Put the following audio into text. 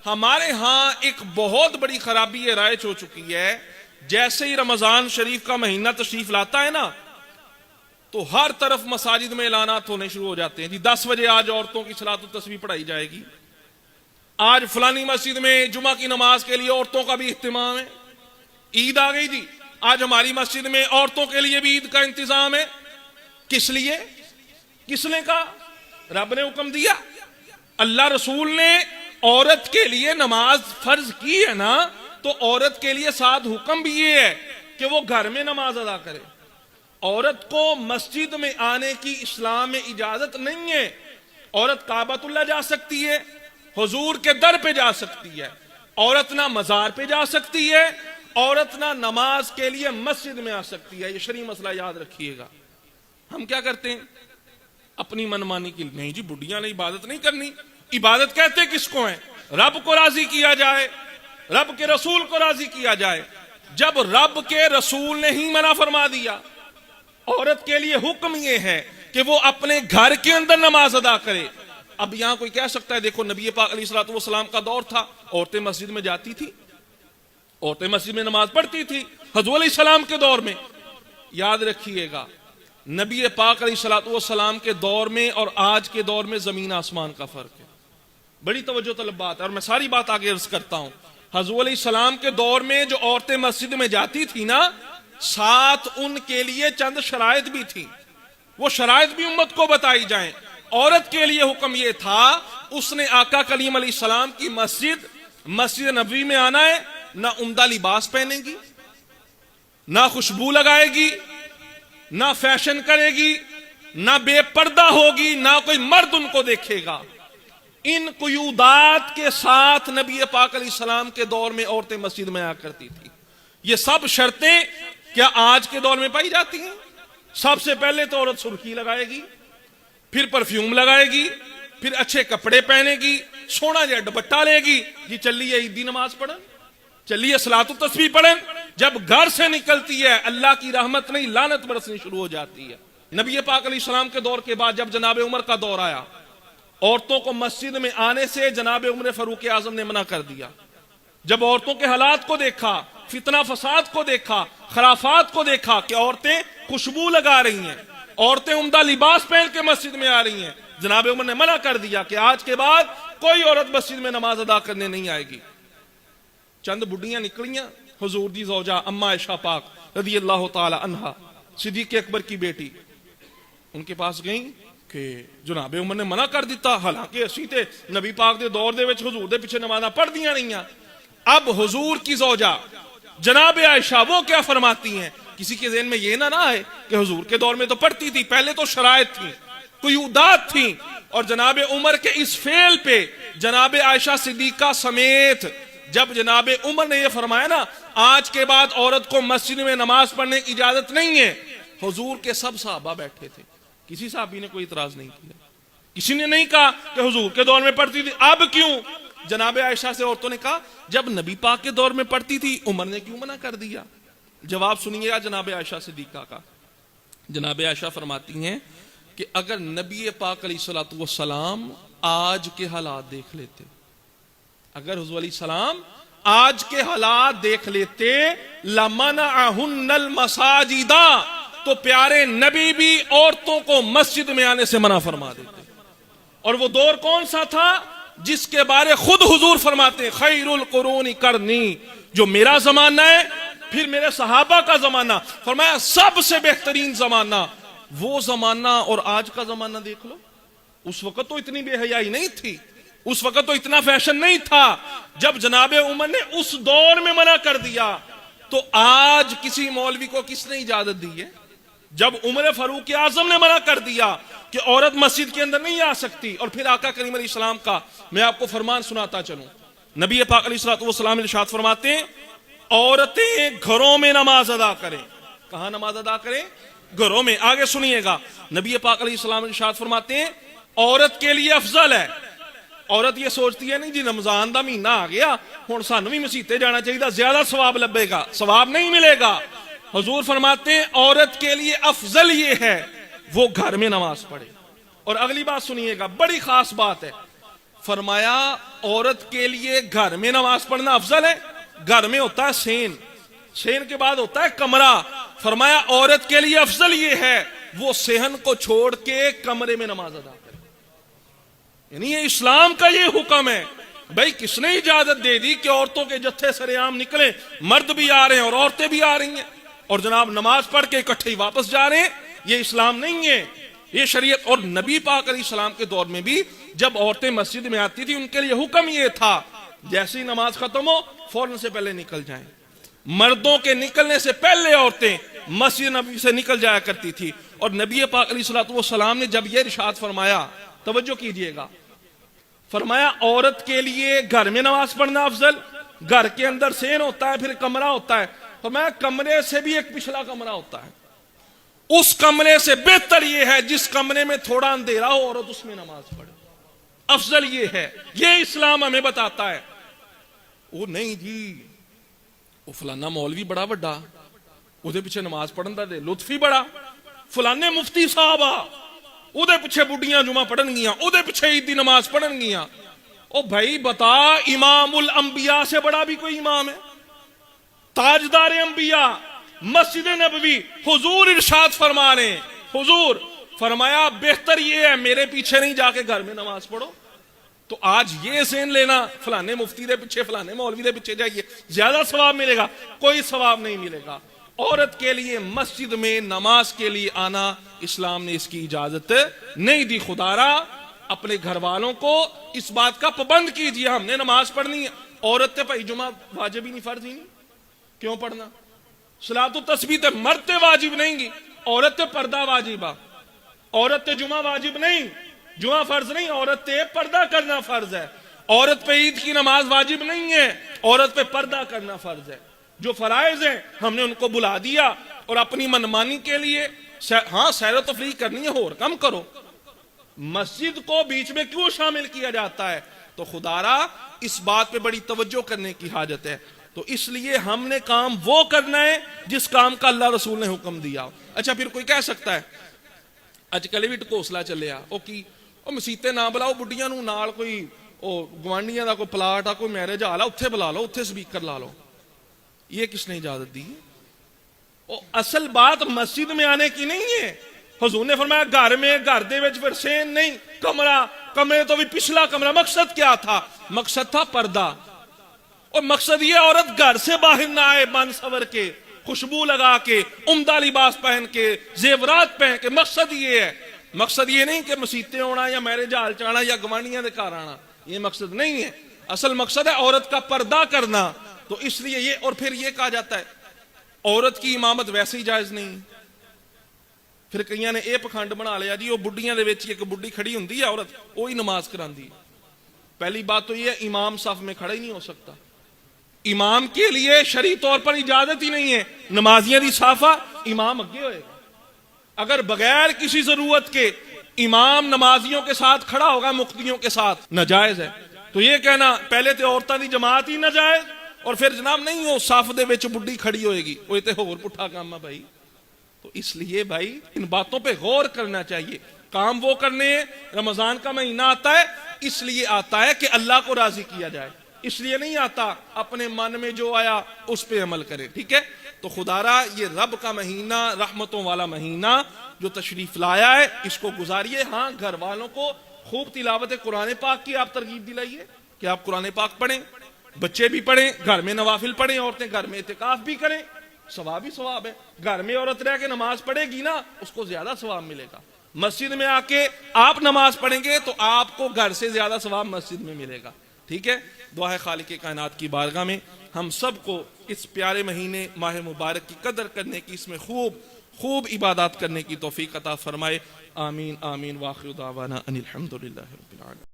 ہمارے ہاں ایک بہت بڑی خرابی یہ رائج ہو چکی ہے، جیسے ہی رمضان شریف کا مہینہ تشریف لاتا ہے نا تو ہر طرف مساجد میں اعلانات ہونے شروع ہو جاتے ہیں، جی 10 بجے آج عورتوں کی صلاۃ التسبیح پڑھائی جائے گی، آج فلانی مسجد میں جمعہ کی نماز کے لیے عورتوں کا بھی اہتمام ہے، عید آ گئی جی آج ہماری مسجد میں عورتوں کے لیے بھی عید کا انتظام ہے۔ کس لیے؟ کس نے کہا؟ رب نے حکم دیا، اللہ رسول نے عورت کے لیے نماز فرض کی ہے نا، تو عورت کے لیے ساتھ حکم بھی یہ ہے کہ وہ گھر میں نماز ادا کرے۔ عورت کو مسجد میں آنے کی اسلام میں اجازت نہیں ہے۔ عورت کعبۃ اللہ جا سکتی ہے، حضور کے در پہ جا سکتی ہے، عورت نہ مزار پہ جا سکتی ہے، عورت نہ نماز کے لیے مسجد میں آ سکتی ہے۔ یہ شرعی مسئلہ یاد رکھیے گا۔ ہم کیا کرتے ہیں اپنی منمانی کی، نہیں جی بڈیاں نے عبادت نہیں کرنی۔ عبادت کہتے کس کو ہیں؟ رب کو راضی کیا جائے، رب کے رسول کو راضی کیا جائے۔ جب رب کے رسول نے ہی منع فرما دیا، عورت کے لیے حکم یہ ہے کہ وہ اپنے گھر کے اندر نماز ادا کرے۔ اب یہاں کوئی کہہ سکتا ہے دیکھو نبی پاک علیہ الصلوۃ والسلام کا دور تھا، عورتیں مسجد میں جاتی تھی، عورتیں مسجد میں نماز پڑھتی تھی حضور علیہ السلام کے دور میں۔ یاد رکھیے گا نبی پاک علیہ الصلوۃ والسلام کے دور میں اور آج کے دور میں زمین آسمان کا فرق ہے۔ بڑی توجہ طلب بات ہے اور میں ساری بات آگے عرض کرتا ہوں۔ حضور علیہ السلام کے دور میں جو عورتیں مسجد میں جاتی تھی نا، ساتھ ان کے لیے چند شرائط بھی تھی، وہ شرائط بھی امت کو بتائی جائیں۔ عورت کے لیے حکم یہ تھا اس نے آقا کریم علیہ السلام کی مسجد نبوی میں آنا ہے، نہ عمدہ لباس پہنے گی، نہ خوشبو لگائے گی، نہ فیشن کرے گی، نہ بے پردہ ہوگی، نہ کوئی مرد ان کو دیکھے گا۔ ان قیودات کے ساتھ نبی پاک علیہ السلام کے دور میں عورتیں مسجد میں آیا کرتی تھی۔ یہ سب شرطیں کیا آج کے دور میں پائی جاتی ہیں؟ سب سے پہلے تو عورت سرخی لگائے گی، پھر پرفیوم لگائے گی، پھر اچھے کپڑے پہنے گی، سونا جا دوپٹہ لے گی، جی چلیے عیدی نماز پڑھیں، چلیے صلاۃ التسبیح پڑھیں۔ جب گھر سے نکلتی ہے اللہ کی رحمت نہیں لعنت برسنی شروع ہو جاتی ہے۔ نبی پاک علیہ السلام کے دور کے بعد جب جناب عمر کا دور آیا، عورتوں کو مسجد میں آنے سے جناب عمر فاروق اعظم نے منع کر دیا۔ جب عورتوں کے حالات کو دیکھا، فتنہ فساد کو دیکھا، خرافات کو دیکھا کہ عورتیں خوشبو لگا رہی ہیں، عورتیں عمدہ لباس پہن کے مسجد میں آ رہی ہیں، جناب عمر نے منع کر دیا کہ آج کے بعد کوئی عورت مسجد میں نماز ادا کرنے نہیں آئے گی۔ چند بڈیاں نکلیاں، حضور دی زوجہ اما عائشہ پاک رضی اللہ تعالی عنہا صدیق اکبر کی بیٹی، ان کے پاس گئیں کہ جناب عمر نے منع کر دیتا، حالانکہ اسی تے نبی پاک دے دور دے وچ حضور دے پیچھے نمازاں پڑھ دیاں نہیں ہیں۔ اب حضور کی زوجہ جناب عائشہ وہ کیا فرماتی ہیں؟ کسی کے ذہن میں یہ نہ آئے کہ حضور کے دور میں تو پڑھتی تھی، پہلے تو شرائط تھی، قیودات تھیں، اور جناب عمر کے اس فعل پہ جناب عائشہ صدیقہ سمیت جب جناب عمر نے یہ فرمایا نا آج کے بعد عورت کو مسجد میں نماز پڑھنے کی اجازت نہیں ہے، حضور کے سب صحابہ بیٹھے تھے، کسی صحابی نے کوئی اعتراض نہیں کیا، کسی نے نہیں کہا کہ حضور کے دور میں پڑھتی تھی اب کیوں؟ جناب عائشہ سے عورتوں نے کہا جب نبی پاک کے دور میں پڑھتی تھی عمر نے کیوں منع کر دیا؟ جواب سنیے گا جناب عائشہ صدیقہ کا۔ جناب عائشہ فرماتی ہیں کہ اگر نبی پاک علیہ الصلوۃ والسلام آج کے حالات دیکھ لیتے، اگر حضور علیہ السلام آج کے حالات دیکھ لیتے لمنعہن المساجد، تو پیارے نبی بھی عورتوں کو مسجد میں آنے سے منع فرما دیتے۔ اور وہ دور کون سا تھا جس کے بارے خود حضور فرماتے خیر القرون قرنی، جو میرا زمانہ ہے پھر میرے صحابہ کا زمانہ، فرمایا سب سے بہترین زمانہ وہ زمانہ اور آج کا زمانہ دیکھ لو۔ اس وقت تو اتنی بے حیائی نہیں تھی، اس وقت تو اتنا فیشن نہیں تھا۔ جب جناب عمر نے اس دور میں منع کر دیا تو آج کسی مولوی کو کس نے اجازت دی ہے؟ جب عمر فاروق اعظم نے منع کر دیا کہ عورت مسجد کے اندر نہیں آ سکتی، اور پھر آقا کریم علیہ السلام کا میں آپ کو فرمان سناتا چلوں۔ نبی پاک علیہ الصلوۃ والسلام ارشاد فرماتے ہیں عورتیں گھروں میں نماز ادا کریں۔ کہاں نماز ادا کریں؟ گھروں میں۔ آگے سنیے گا نبی پاک علیہ السلام ارشاد فرماتے ہیں عورت کے لیے افضل ہے۔ عورت یہ سوچتی ہے نہیں جی رمضان دا مہینہ آ گیا ہن سانوں بھی مسیتے جانا چاہیے، زیادہ ثواب لبے گا، ثواب نہیں ملے گا۔ حضور فرماتے ہیں عورت کے لیے افضل یہ ہے وہ گھر میں نماز پڑھے۔ اور اگلی بات سنیے گا، بڑی خاص بات ہے، فرمایا عورت کے لیے گھر میں نماز پڑھنا افضل ہے. گھر میں ہوتا ہے سین، سین کے بعد ہوتا ہے کمرہ. فرمایا عورت کے لیے افضل یہ ہے وہ صحن کو چھوڑ کے کمرے میں نماز ادا کرے. یعنی یہ اسلام کا یہ حکم ہے. بھائی کس نے اجازت دے دی کہ عورتوں کے جتھے سرے عام نکلیں، مرد بھی آ رہے ہیں اور عورتیں بھی آ رہی ہیں، اور جناب نماز پڑھ کے اکٹھے ہی واپس جا رہے ہیں؟ یہ اسلام نہیں ہے، یہ شریعت. اور نبی پاک علیہ السلام کے دور میں بھی جب عورتیں مسجد میں آتی تھی ان کے لیے حکم یہ تھا جیسے ہی نماز ختم ہو فوراً سے پہلے نکل جائیں. مردوں کے نکلنے سے پہلے عورتیں مسجد نبی سے نکل جایا کرتی تھی. اور نبی پاک علیہ السلام نے جب یہ ارشاد فرمایا، توجہ کیجئے گا، فرمایا عورت کے لیے گھر میں نماز پڑھنا افضل، گھر کے اندر سین ہوتا ہے، پھر کمرہ ہوتا ہے. فرمایا کمرے سے بھی ایک پچھلا کمرہ ہوتا ہے، اس کمرے سے بہتر یہ ہے جس کمرے میں تھوڑا اندھیرا ہو عورت اس میں نماز پڑھے. افضل یہ ہے، یہ اسلام ہمیں بتاتا ہے. وہ نہیں جی وہ فلانا مولوی بڑا بڑا وہ پیچھے نماز پڑھن دا دے لطف ہی بڑا، فلانے مفتی صاحب آ وہ پیچھے بڈیاں جمعہ پڑھن گیاں، وہ پیچھے عید دی نماز پڑھن گیاں. او بھائی بتا، امام الانبیاء سے بڑا بھی کوئی امام ہے؟ تاجدار انبیاء مسجد نبوی، حضور ارشاد فرما رہے ہیں، حضور فرمایا بہتر یہ ہے میرے پیچھے نہیں جا کے گھر میں نماز پڑھو. تو آج یہ ذہن لینا فلانے مفتی دے پیچھے فلانے مولوی دے پیچھے جائیے زیادہ ثواب ملے گا، کوئی ثواب نہیں ملے گا. عورت کے لیے مسجد میں نماز کے لیے آنا اسلام نے اس کی اجازت نہیں دی. خدارا اپنے گھر والوں کو اس بات کا پابند کیجیے، ہم نے نماز پڑھنی ہے. عورت تے بھائی جمعہ واجب ہی نہیں، فرض ہی نہیں، کیوں پڑھنا؟ صلاۃ التسبیح تے مرد تے واجب نہیں گی، عورت تے پردہ واجب آ. عورت تے جمعہ واجب نہیں، جمعہ فرض نہیں، عورت تے پردہ کرنا فرض ہے. عورت پہ عید کی نماز واجب نہیں ہے، عورت پہ پردہ کرنا فرض ہے. جو فرائض ہیں ہم نے ان کو بلا دیا اور اپنی منمانی کے لیے ہاں سیر و تفریح کرنی ہے اور کم کرو. مسجد کو بیچ میں کیوں شامل کیا جاتا ہے؟ تو خدارا اس بات پہ بڑی توجہ کرنے کی حاجت ہے. تو اس لیے ہم نے کام وہ کرنا ہے جس کام کا اللہ رسول نے حکم دیا. اچھا پھر کوئی کہہ سکتا ہے اج کل بھی ٹکوسلا چلیا او کی او مسیتے نہ بلاؤ بڈیاں نو، نال کوئی او گوانڈیاں دا کوئی پلاٹ آ کوئی میرج حال آ اوتھے بلا لو، اوتھے سپیکر لا لو. یہ کس نے اجازت دی؟ اصل بات مسجد میں آنے کی نہیں ہے. حضور نے فرمایا گھر میں، گھر دے وچ پھر سین نہیں، کمرہ، کمرے تو بھی پچھلا کمرہ. مقصد کیا تھا؟ مقصد تھا پردہ. اور مقصد یہ عورت گھر سے باہر نہ آئے بن سور کے، خوشبو لگا کے، عمدہ لباس پہن کے، زیورات پہن کے. مقصد یہ ہے، مقصد یہ نہیں کہ مسیتے ہونا یا میرج ہال چانا یا گوانڈیاں دے گھر آنا، یہ مقصد نہیں ہے. اصل مقصد ہے عورت کا پردہ کرنا. تو اس لیے یہ، اور پھر یہ کہا جاتا ہے عورت کی امامت ویسے ہی جائز نہیں. پھر کئیاں نے یہ پکھنڈ بنا لیا جی وہ بڈیاں دے وچ ایک بڈی کھڑی ہوندی ہے عورت وہی نماز کراندی. پہلی بات تو یہ ہے امام صف میں کھڑا ہی نہیں ہو سکتا. امام کے لیے شرعی طور پر اجازت ہی نہیں ہے. نمازیاں دی صافہ امام اگے ہوئے گا. اگر بغیر کسی ضرورت کے امام نمازیوں کے ساتھ کھڑا ہوگا مقتدیوں کے ساتھ، ناجائز ہے. تو یہ کہنا پہلے تے عورتاں دی جماعت ہی ناجائز اور پھر جناب نہیں وہ صف دے وچ بڈی کھڑی ہوئے گی، وہ تے ہور پٹھا کام ہے بھائی. تو اس لیے بھائی ان باتوں پہ غور کرنا چاہیے. کام وہ کرنے ہیں. رمضان کا مہینہ آتا ہے اس لیے آتا ہے کہ اللہ کو راضی کیا جائے، اس لیے نہیں آتا اپنے من میں جو آیا اس پہ عمل کرے. ٹھیک ہے؟ تو خدارا یہ رب کا مہینہ، رحمتوں والا مہینہ جو تشریف لایا ہے اس کو گزاریے. ہاں گھر والوں کو خوب تلاوت قرآن پاک کی آپ ترغیب دلائیے کہ آپ قرآن پاک پڑھیں، بچے بھی پڑھیں، گھر میں نوافل پڑھیں، عورتیں گھر میں اعتکاف بھی کریں. ثواب ہی ثواب ہے. گھر میں عورت رہ کے نماز پڑھے گی نا اس کو زیادہ ثواب ملے گا. مسجد میں آ کے آپ نماز پڑھیں گے تو آپ کو گھر سے زیادہ ثواب مسجد میں ملے گا. ٹھیک ہے؟ دعا ہے خالق کائنات کی بارگاہ میں ہم سب کو اس پیارے مہینے ماہ مبارک کی قدر کرنے کی، اس میں خوب عبادات کرنے کی توفیق عطا فرمائے. آمین آمین. واخر دعوانا ان الحمدللہ رب العالمین.